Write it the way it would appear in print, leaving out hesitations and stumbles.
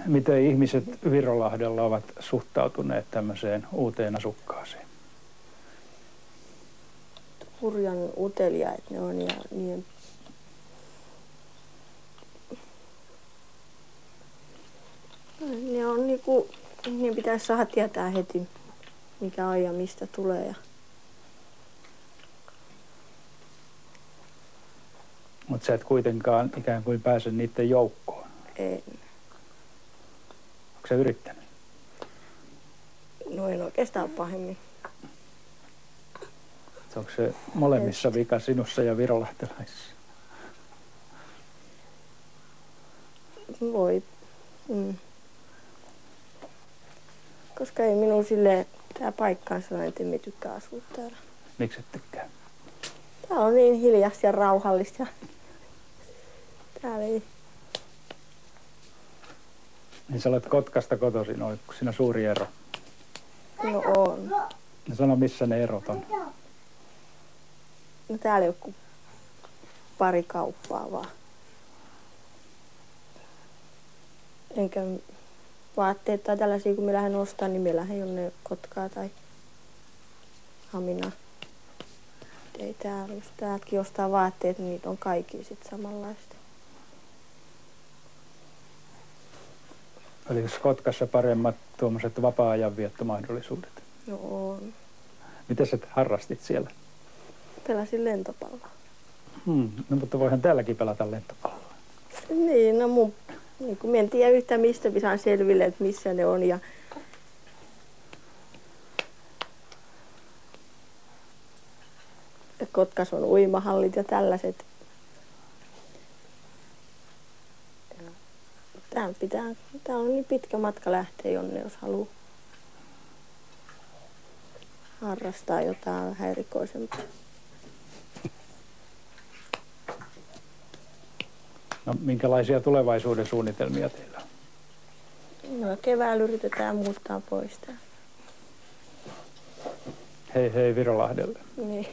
Miten ihmiset Virolahdella ovat suhtautuneet tämmöiseen uuteen asukkaaseen? Hurjan uteliaat ne on ja niin. Ne on niinku, niin pitäisi saada tietää heti mikä on ja mistä tulee. Ja Mutta sä et kuitenkaan ikään kuin pääse niiden joukkoon. en. Onko sä yrittänyt? No en oikeastaan pahemmin. Onko se molemmissa vika sinussa ja virolahtelaisissa? Voi. Koska ei minun silleen, tää paikka on sellainen, että emme tykkää asua täällä. Miksi et tykkää? Täällä on niin hiljaista ja rauhallista. Täällä ei. Niin sä olet Kotkasta kotoisin, onko siinä suuri ero? No on. No sano, missä ne erot on. No täällä joku pari kauppaa vaan. Enkä vaatteet tai tällaisia, kun me lähden ostamaan, niin me lähden jonne Kotkaa tai Haminaa. Ei täällä, jos täältäkin ostaa vaatteet, niin niitä on kaikki sitten samanlaista. Oliko Kotkassa paremmat tuommoiset vapaa-ajan viettomahdollisuudet? No on. Mitä sä harrastit siellä? Pelasin lentopalloa. No mutta voihan täälläkin pelata lentopalloa. Niin, no niin kun en tiedä yhtään mistä saan selville, että missä ne on. Ja Kotkas on uimahallit ja tällaiset. Tää on niin pitkä matka lähteä jonne, jos haluaa harrastaa jotain vähän erikoisempaa. No minkälaisia tulevaisuuden suunnitelmia teillä on? No keväällä yritetään muuttaa pois tää. Hei hei Virolahdelle. Niin.